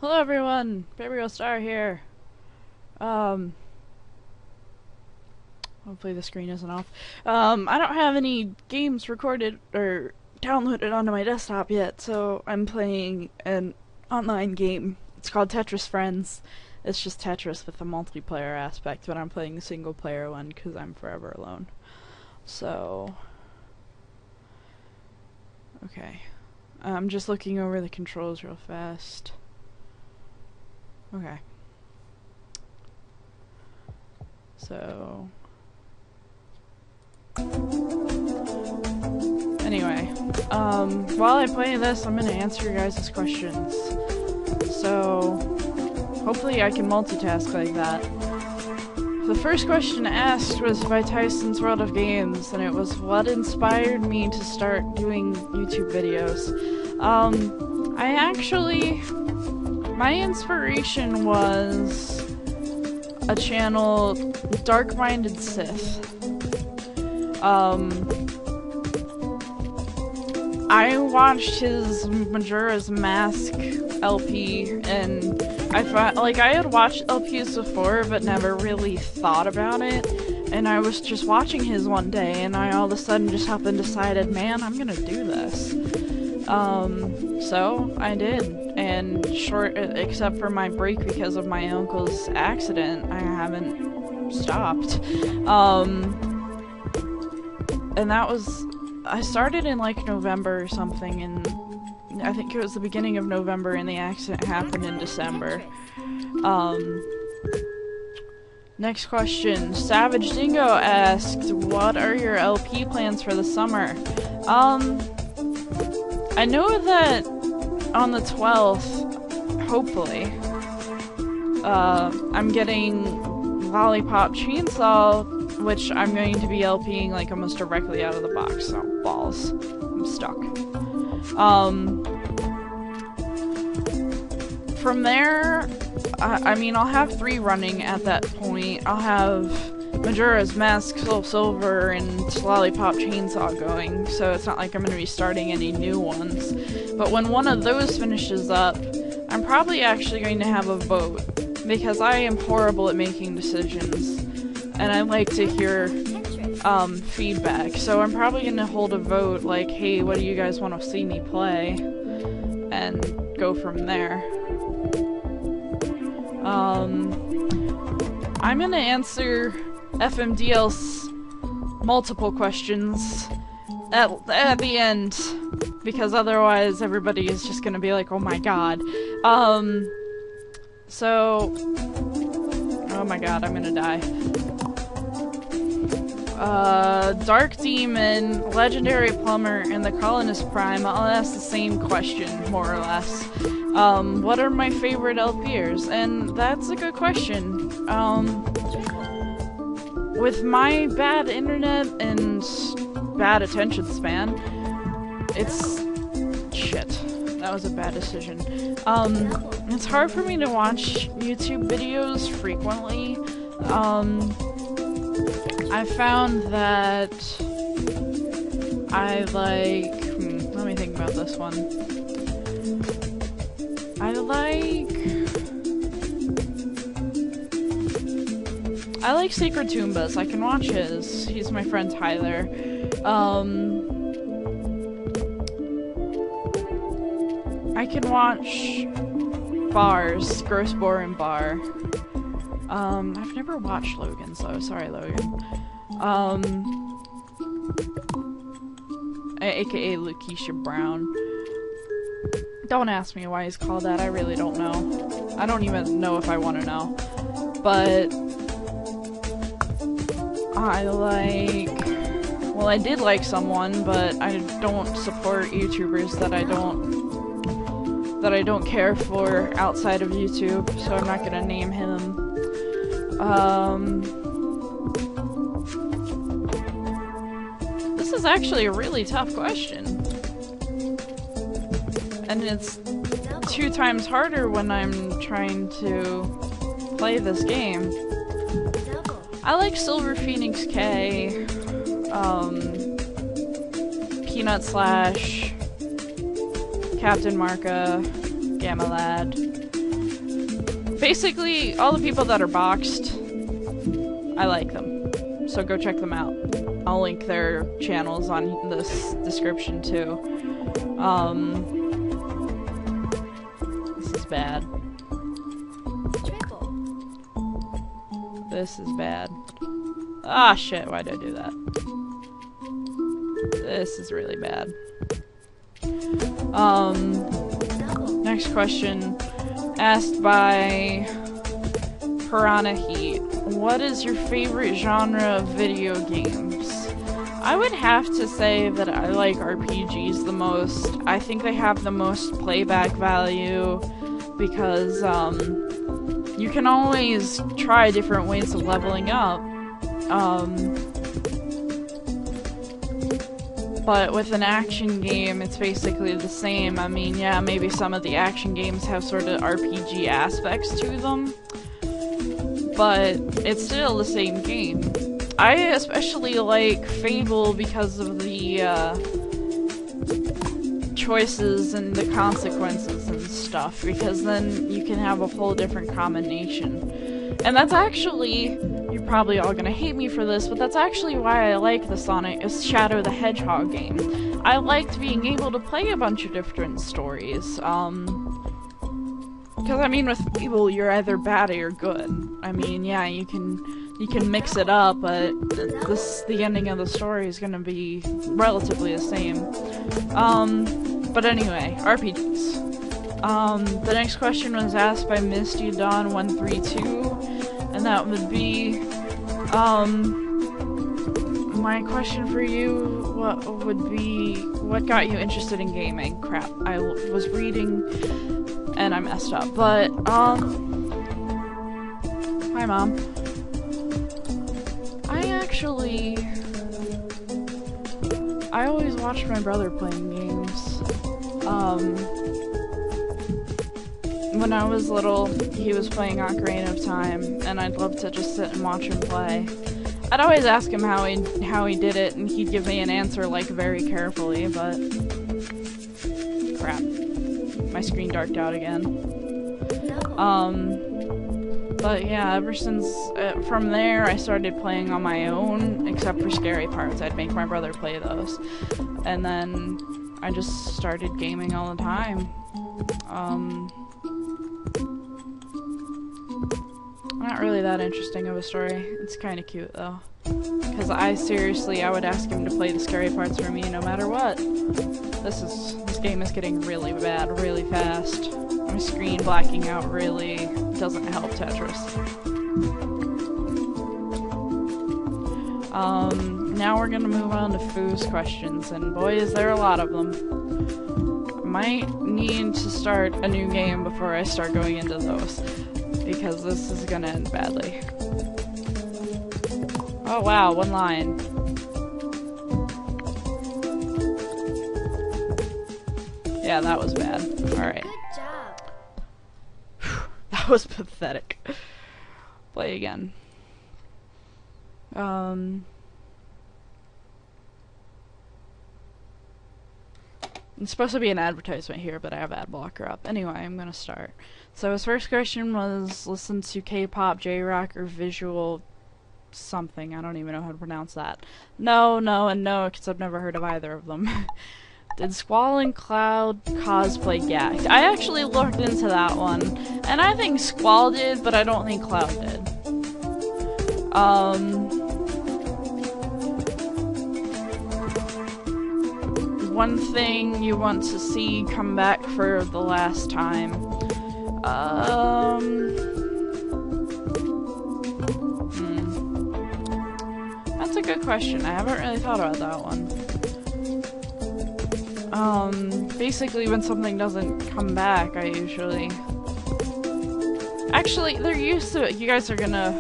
Hello everyone, Gabriel Star here. Hopefully the screen isn't off. I don't have any games recorded or downloaded onto my desktop yet, so I'm playing an online game. It's called Tetris Friends. It's just Tetris with a multiplayer aspect, but I'm playing the single player one because I'm forever alone. So, okay. I'm just looking over the controls real fast. Okay. So, anyway, while I play this, I'm gonna answer your guys' questions. So, hopefully I can multitask like that. The first question asked was by Tyson's World of Games, and it was what inspired me to start doing YouTube videos. My inspiration was a channel, Dark Minded Sith. I watched his Majora's Mask LP, and I had watched LPs before, but never really thought about it. And I was just watching his one day, and I all of a sudden just up and decided, man, I'm gonna do this. So I did. And except for my break because of my uncle's accident, I haven't stopped. And that was, I started in like November or something, and I think it was the beginning of November, and the accident happened in December. Next question. Savage Dingo asked, what are your LP plans for the summer? I know that on the 12th, hopefully, I'm getting Lollipop Chainsaw, which I'm going to be LPing like almost directly out of the box. So, balls. I'm stuck. From there, I mean, I'll have 3 running at that point. I'll have Majora's Mask, Soul Silver, and Lollipop Chainsaw going, so it's not like I'm going to be starting any new ones. But when one of those finishes up, I'm probably actually going to have a vote, because I am horrible at making decisions, and I like to hear feedback. So I'm probably going to hold a vote like, hey, what do you guys want to see me play? And go from there. I'm going to answer FMDL's multiple questions at the end, because otherwise everybody is just gonna be like, oh my god. So, oh my god, I'm gonna die. Dark Demon, Legendary Plumber, and the Colonist Prime, I'll ask the same question, more or less. What are my favorite LPers? And that's a good question. With my bad internet and bad attention span, it's... shit. That was a bad decision. It's hard for me to watch YouTube videos frequently. I found that I like... let me think about this one. I like Sacred Toombas. I can watch his. He's my friend Tyler. I can watch Bars, Gross Boar and Bar. I've never watched Logan, so sorry, Logan. AKA Lakeisha Brown. Don't ask me why he's called that, I really don't know. I don't even know if I want to know. But I did like someone, but I don't support YouTubers that I don't care for outside of YouTube, so I'm not gonna name him. This is actually a really tough question. And it's 2 times harder when I'm trying to play this game. I like Silver Phoenix K, Peanut Slash, Captain Marka, Gamma Lad. Basically, all the people that are boxed, I like them. So go check them out. I'll link their channels on this description too. This is bad. This is bad. Ah, shit, why did I do that? This is really bad. Next question, asked by Piranha Heat. What is your favorite genre of video games? I would have to say that I like RPGs the most. I think they have the most playback value because, you can always try different ways of leveling up. But with an action game, it's basically the same. I mean, yeah, maybe some of the action games have sort of RPG aspects to them, but it's still the same game. I especially like Fable because of the choices and the consequences and stuff, because then you can have a whole different combination. And that's actually, you're probably all gonna hate me for this, but that's actually why I like the Shadow the Hedgehog game. I liked being able to play a bunch of different stories, because I mean with Fable you're either bad or you're good. I mean, yeah, you can mix it up, but the ending of the story is gonna be relatively the same. But anyway, RPGs. The next question was asked by Misty Dawn 132, and that would be, my question for you, what got you interested in gaming? Crap, I was reading, and I messed up, but, hi Mom. I always watched my brother playing games. When I was little, he was playing Ocarina of Time, and I'd love to just sit and watch him play. I'd always ask him how he did it, and he'd give me an answer, like, very carefully, but... Crap. My screen darked out again. But yeah, ever since, from there, I started playing on my own, except for scary parts. I'd make my brother play those. And then, I just started gaming all the time. Not really that interesting of a story. It's kinda cute, though. Because I would ask him to play the scary parts for me no matter what. This game is getting really bad, really fast. My screen blacking out really doesn't help Tetris. Now we're gonna move on to Foo's questions, and boy is there a lot of them. I might need to start a new game before I start going into those, because this is gonna end badly. Oh wow, one line. Yeah, that was bad. Alright. Good job. That was pathetic. Play again. It's supposed to be an advertisement here, but I have ad blocker up. Anyway, I'm gonna start. So his first question was, listen to K-pop, J-rock, or visual something. I don't even know how to pronounce that. No, no, and no, because I've never heard of either of them. Did Squall and Cloud cosplay Gackt? I actually looked into that one, and I think Squall did, but I don't think Cloud did. One thing you want to see come back for the last time. That's a good question. I haven't really thought about that one. Basically when something doesn't come back, I usually... Actually, they're used to it. You guys are gonna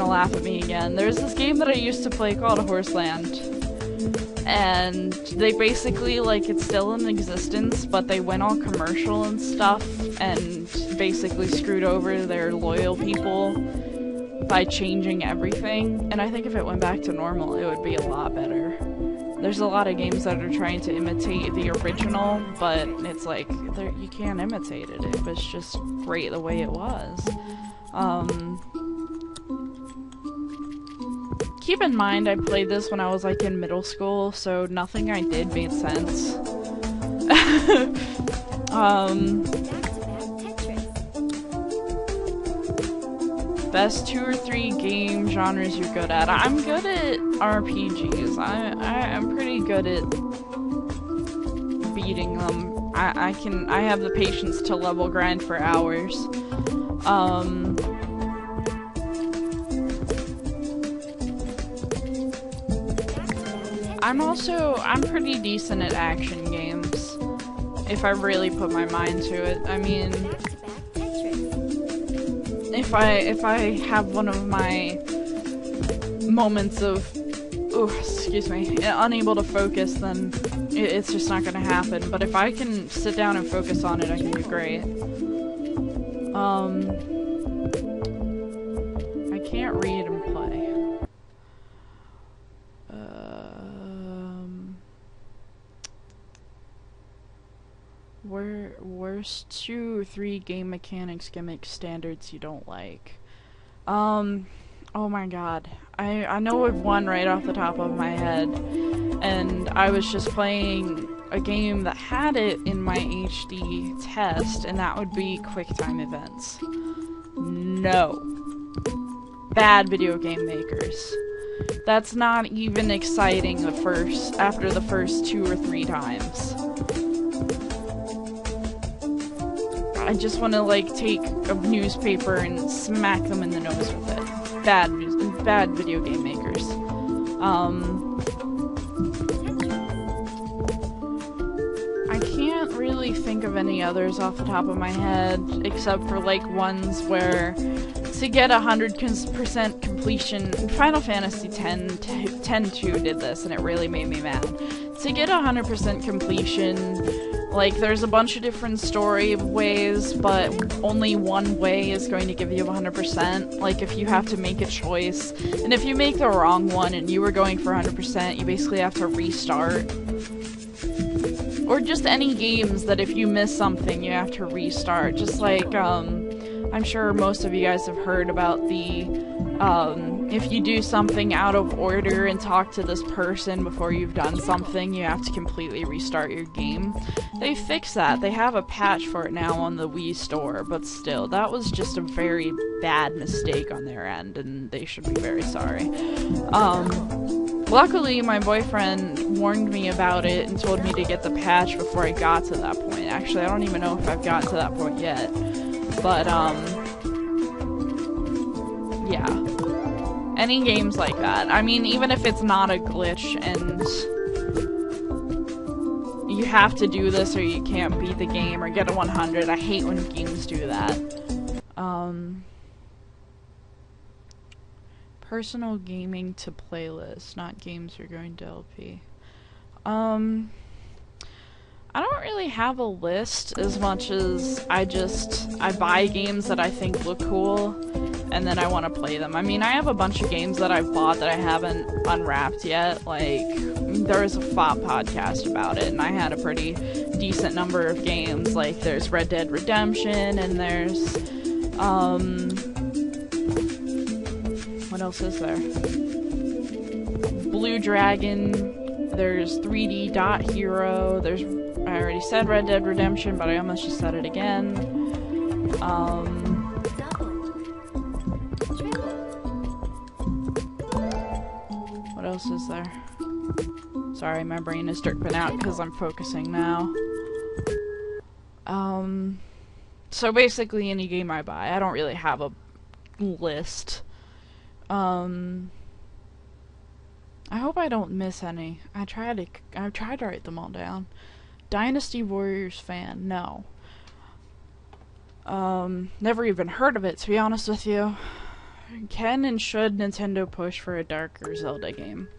laugh at me again. There's this game that I used to play called Horseland. And they basically, like, it's still in existence, but they went all commercial and stuff, and basically screwed over their loyal people by changing everything. And I think if it went back to normal, it would be a lot better. There's a lot of games that are trying to imitate the original, but it's like, you can't imitate it. It was just great the way it was. Keep in mind, I played this when I was like in middle school, so nothing I did made sense. Best 2 or 3 game genres you're good at. I'm good at RPGs. I'm pretty good at beating them. I have the patience to level grind for hours. I'm pretty decent at action games, if I really put my mind to it. I mean, if I have one of my moments of, excuse me, unable to focus, then it's just not gonna happen. But if I can sit down and focus on it, I can do great. I can't read and play. Worst 2 or 3 game mechanics, gimmick, standards you don't like. Oh my god. I know of one right off the top of my head, and I was just playing a game that had it in my HD test, and that would be QuickTime events. No. Bad video game makers. That's not even exciting after the first 2 or 3 times. I just want to, like, take a newspaper and smack them in the nose with it. Bad video game makers. I can't really think of any others off the top of my head, except for, like, ones where to get 100% completion, Final Fantasy X-2 did this, and it really made me mad. To get 100% completion, like, there's a bunch of different story ways, but only one way is going to give you 100%. Like, if you have to make a choice, and if you make the wrong one and you were going for 100%, you basically have to restart. Or just any games that if you miss something, you have to restart. Just like, I'm sure most of you guys have heard about the, if you do something out of order and talk to this person before you've done something, you have to completely restart your game. They fixed that. They have a patch for it now on the Wii Store, but still, that was just a very bad mistake on their end, and they should be very sorry. Luckily, my boyfriend warned me about it and told me to get the patch before I got to that point. Actually, I don't even know if I've gotten to that point yet. But, yeah. Any games like that. I mean, even if it's not a glitch and you have to do this or you can't beat the game or get a 100, I hate when games do that. Personal gaming to playlist, not games you're going to LP. I don't really have a list as much as I buy games that I think look cool and then I want to play them. I mean, I have a bunch of games that I've bought that I haven't unwrapped yet. Like, there was a FOP podcast about it and I had a pretty decent number of games. Like, there's Red Dead Redemption and there's, what else is there? Blue Dragon, there's 3D Dot Hero, there's, I already said Red Dead Redemption, but I almost just said it again. What else is there? Sorry, my brain is dripping out because I'm focusing now. So basically any game I buy, I don't really have a list. I hope I don't miss any. I tried to write them all down. Dynasty Warriors fan, no. Never even heard of it, to be honest with you. Can and should Nintendo push for a darker Zelda game?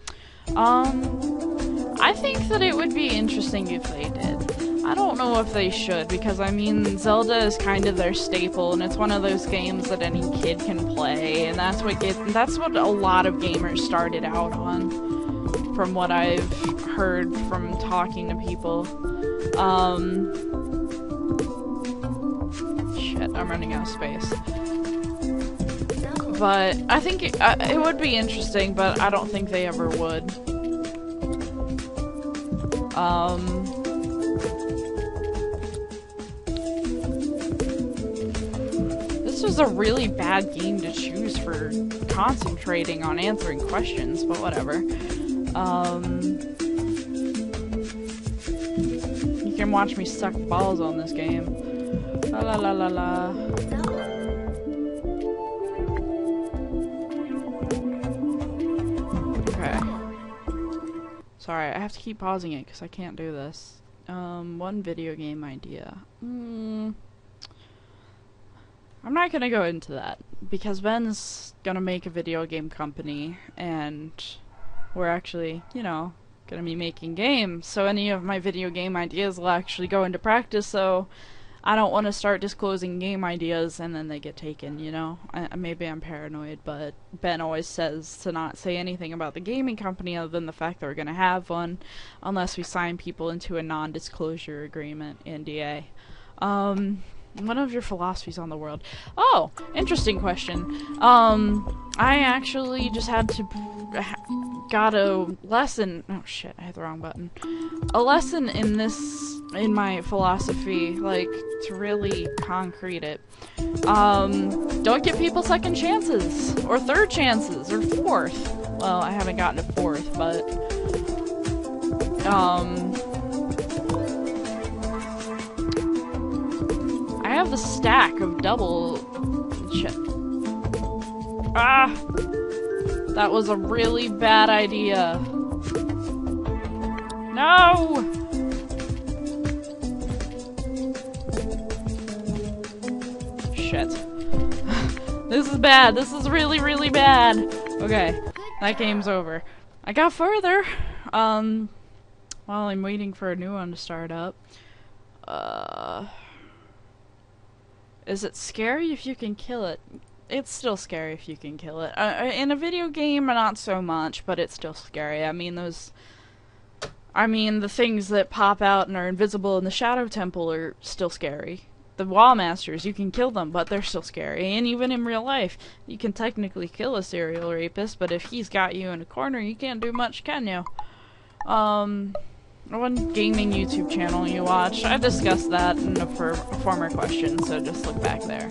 I think that it would be interesting if they did. I don't know if they should, because I mean, Zelda is kind of their staple, and it's one of those games that any kid can play, and that's what a lot of gamers started out on. from what I've heard from talking to people. Shit, I'm running out of space. But I think it would be interesting, but I don't think they ever would. This was a really bad game to choose for concentrating on answering questions, but whatever. You can watch me suck balls on this game. La la la la la. Okay. Sorry, I have to keep pausing it because I can't do this. One video game idea. I'm not gonna go into that because Ben's gonna make a video game company and we're actually, you know, gonna be making games, so any of my video game ideas will actually go into practice, so I don't want to start disclosing game ideas and then they get taken, you know? Maybe I'm paranoid, but Ben always says to not say anything about the gaming company other than the fact that we're gonna have one, unless we sign people into a non-disclosure agreement, NDA. One of your philosophies on the world. Oh, interesting question. I actually just had to got a lesson. Oh shit, I hit the wrong button. A lesson in my philosophy, like, to really concrete it. Don't give people second chances, or third chances, or fourth. Well, I haven't gotten a fourth, but, I have the stack of double shit. Ah! That was a really bad idea. No! Shit. This is bad. This is really, really bad. Okay. That game's over. I got further. While I'm waiting for a new one to start up. Is it scary if you can kill it? It's still scary if you can kill it. In a video game, not so much, but it's still scary. I mean, the things that pop out and are invisible in the Shadow Temple are still scary. The Wall Masters, you can kill them, but they're still scary. And even in real life, you can technically kill a serial rapist, but if he's got you in a corner, you can't do much, can you? One gaming YouTube channel you watch, I discussed that in a former question, so just look back there.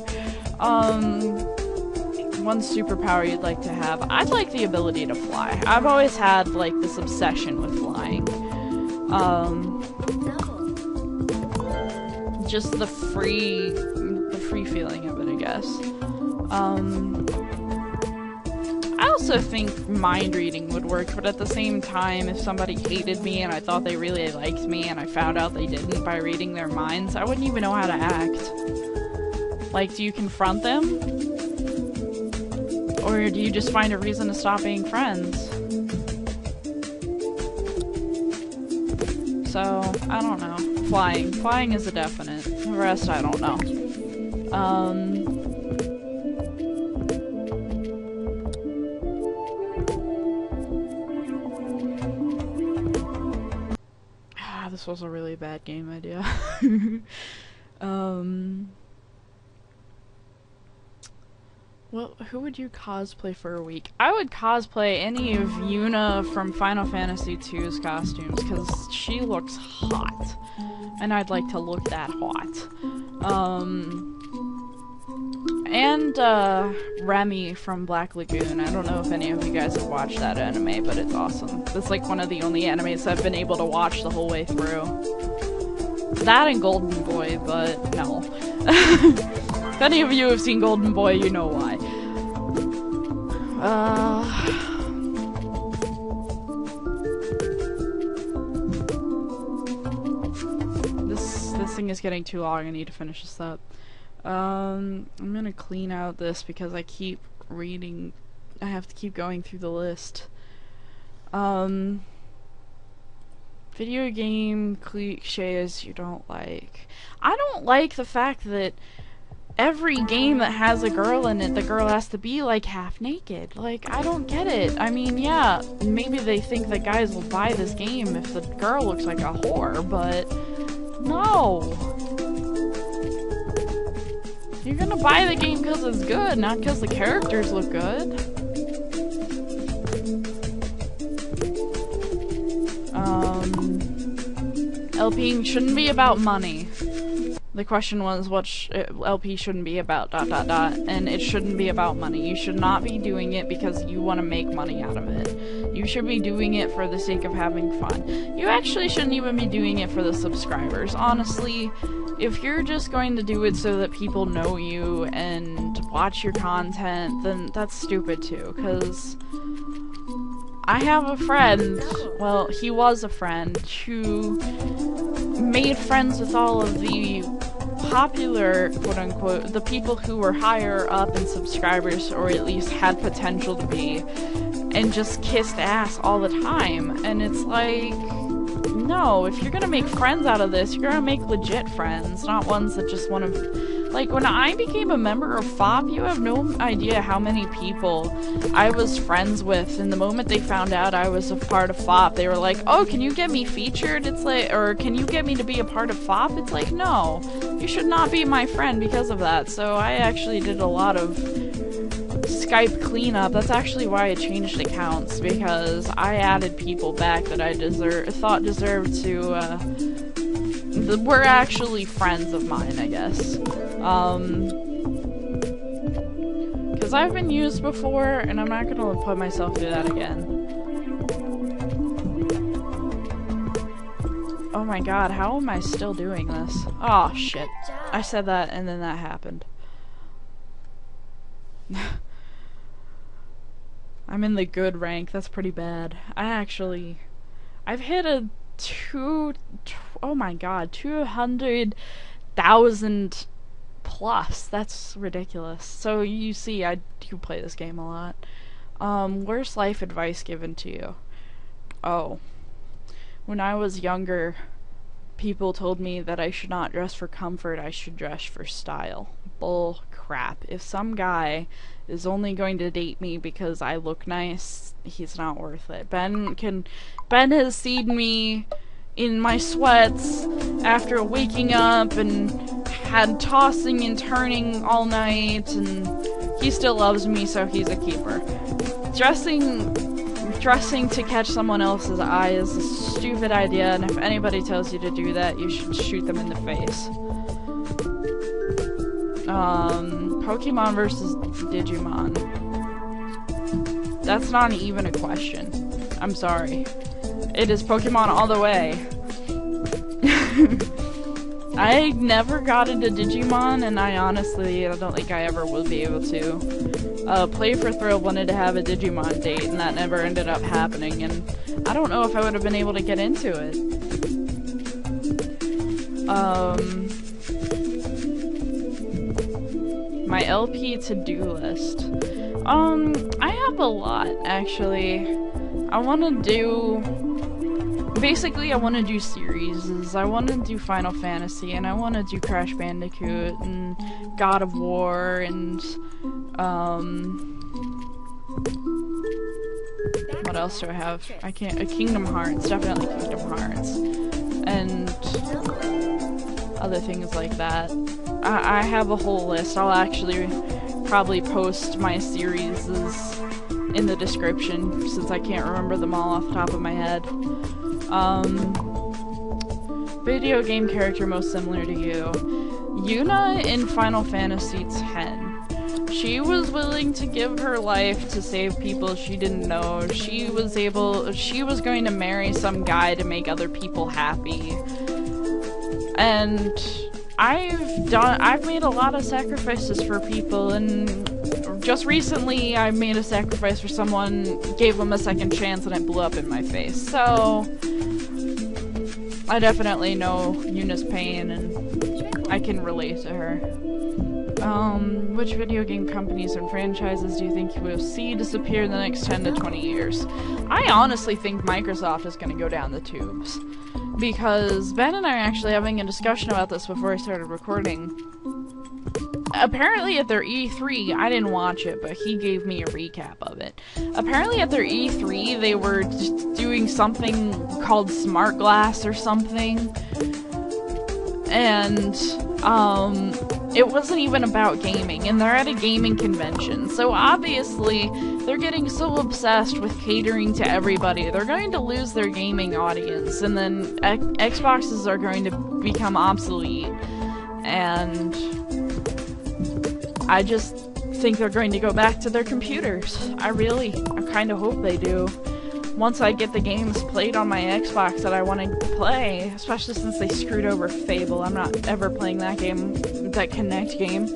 One superpower you'd like to have. I'd like the ability to fly. I've always had, like, this obsession with flying. Just the free feeling of it, I guess. I also think mind reading would work, but at the same time, if somebody hated me and I thought they really liked me and I found out they didn't by reading their minds, I wouldn't even know how to act. Like, do you confront them? Or do you just find a reason to stop being friends? So, I don't know. Flying. Flying is a definite. The rest, I don't know. This was a really bad game idea. Well, who would you cosplay for a week? I would cosplay any of Yuna from Final Fantasy II's costumes, because she looks hot. And I'd like to look that hot. And Remy from Black Lagoon. I don't know if any of you guys have watched that anime, but it's awesome. It's like one of the only animes I've been able to watch the whole way through. That and Golden Boy, but no. If any of you have seen Golden Boy, you know why. This thing is getting too long. I need to finish this up. I'm gonna clean out this because I keep reading. I have to keep going through the list. Video game cliches you don't like. I don't like the fact that every game that has a girl in it, the girl has to be like half naked. Like, I don't get it. I mean, yeah, maybe they think that guys will buy this game if the girl looks like a whore, but no. You're gonna buy the game because it's good, not because the characters look good. LPing shouldn't be about money. The question was what LP shouldn't be about ... and it shouldn't be about money. You should not be doing it because you want to make money out of it. You should be doing it for the sake of having fun. You actually shouldn't even be doing it for the subscribers. Honestly, if you're just going to do it so that people know you and watch your content, then that's stupid too, because I have a friend, well, he was a friend, who made friends with all of the popular, quote-unquote, the people who were higher up in subscribers, or at least had potential to be, and just kissed ass all the time. And it's like, no, if you're gonna make friends out of this, you're gonna make legit friends, not ones that just want to... Like, when I became a member of FOP, you have no idea how many people I was friends with, and the moment they found out I was a part of FOP, they were like, oh, can you get me featured? It's like, or can you get me to be a part of FOP? It's like, no, you should not be my friend because of that. So I actually did a lot of Skype cleanup. That's actually why I changed accounts, because I added people back that I thought deserved to, were actually friends of mine, I guess. Because I've been used before, and I'm not gonna put myself through that again. Oh my god, how am I still doing this? Oh shit. I said that, and then that happened. I'm in the good rank, that's pretty bad. I've hit a oh my god, 200,000 plus. That's ridiculous. So you see, I do play this game a lot. Worst life advice given to you? Oh. When I was younger, people told me that I should not dress for comfort, I should dress for style. Bull crap. If some guy is only going to date me because I look nice, he's not worth it. Ben has seen me in my sweats after waking up and had tossing and turning all night, and he still loves me, so he's a keeper. Dressing to catch someone else's eye is a stupid idea, and if anybody tells you to do that, you should shoot them in the face. Pokemon versus Digimon. That's not even a question. I'm sorry. It is Pokemon all the way. I never got into Digimon, and I don't think I ever will be able to. Play for Thrill wanted to have a Digimon date, and that never ended up happening, and I don't know if I would have been able to get into it. My LP to-do list. I have a lot, actually. I want to do... Basically, I want to do series. I want to do Final Fantasy, and I want to do Crash Bandicoot, and God of War, and, what else do I have? Kingdom Hearts, definitely Kingdom Hearts. And other things like that. I have a whole list. I'll actually probably post my series in the description, since I can't remember them all off the top of my head. Video game character most similar to you. Yuna in Final Fantasy X. She was willing to give her life to save people she didn't know. She was going to marry some guy to make other people happy. And I've made a lot of sacrifices for people, and just recently I made a sacrifice for someone, gave them a second chance, and it blew up in my face. So I definitely know Yuna's pain, and I can relate to her. Which video game companies and franchises do you think you will see disappear in the next 10 to 20 years? I honestly think Microsoft is going to go down the tubes. Because Ben and I are actually having a discussion about this before I started recording. apparently at their E3, I didn't watch it, but he gave me a recap of it. Apparently at their E3, they were just doing something called Smart Glass or something. And, it wasn't even about gaming, and they're at a gaming convention. So obviously, they're getting so obsessed with catering to everybody, they're going to lose their gaming audience, and then Xboxes are going to become obsolete. And I just think they're going to go back to their computers. I kind of hope they do. Once I get the games played on my Xbox that I want to play, especially since they screwed over Fable. I'm not ever playing that game, that Kinect game.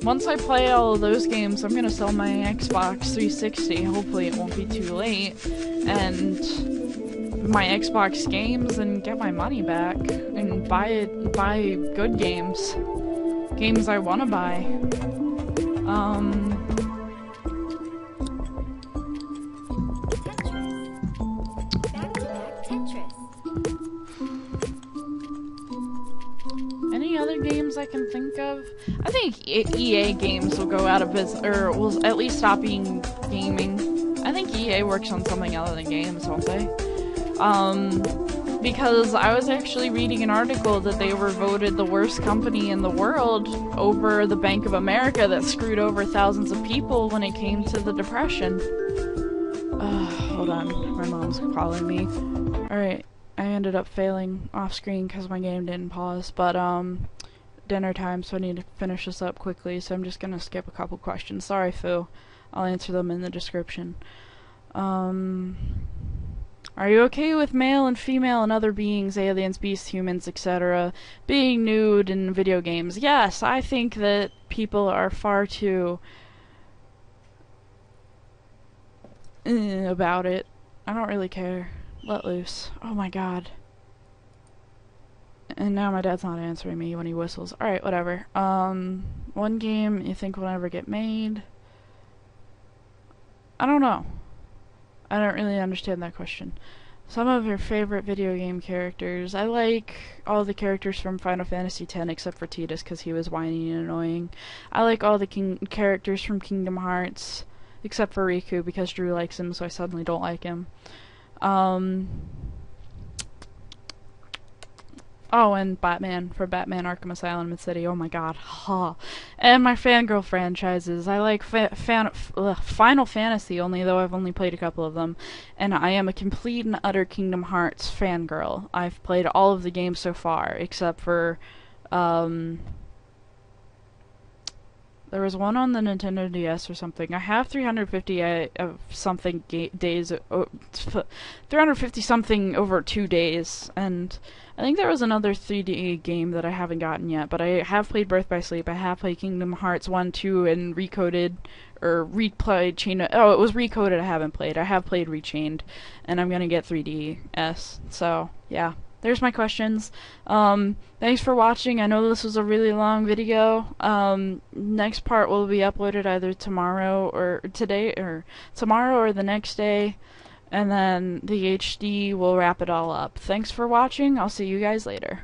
Once I play all of those games, I'm gonna sell my Xbox 360. Hopefully it won't be too late. And my Xbox games and get my money back and buy good games. Games I want to buy. Any other games I can think of? I think EA games will go out of business, or will at least stop being gaming. I think EA works on something other than games, don't they? Because I was actually reading an article that they were voted the worst company in the world over the Bank of America that screwed over thousands of people when it came to the Depression. Hold on, my mom's calling me. Alright, I ended up failing off screen because my game didn't pause, but dinner time, so I need to finish this up quickly, so I'm just gonna skip a couple questions. Sorry, Fu. I'll answer them in the description. Are you okay with male and female and other beings, aliens, beasts, humans, etc., being nude in video games? Yes, I think that people are far too about it. I don't really care. Let loose. Oh my god. And now my dad's not answering me when he whistles. Alright, whatever. One game you think will never get made? I don't know. I don't really understand that question. Some of your favorite video game characters. I like all the characters from Final Fantasy X except for Tidus because he was whiny and annoying. I like all the characters from Kingdom Hearts except for Riku because Drew likes him, so I suddenly don't like him. Oh, and Batman, for Batman Arkham Asylum and City. Oh my god. Ha. And my fangirl franchises. I like Final Fantasy, though I've only played a couple of them. And I am a complete and utter Kingdom Hearts fangirl. I've played all of the games so far, except for, there was one on the Nintendo DS or something. I have 350 something days, 350 something over 2 days, and I think there was another 3D game that I haven't gotten yet, but I have played Birth by Sleep, I have played Kingdom Hearts 1, 2, and Recoded, or replayed Chain of, oh, it was Recoded I haven't played. I have played Rechained, and I'm gonna get 3DS, so, yeah. There's my questions. Thanks for watching. I know this was a really long video. Next part will be uploaded either tomorrow or today, or tomorrow or the next day, and then the HD will wrap it all up. Thanks for watching. I'll see you guys later.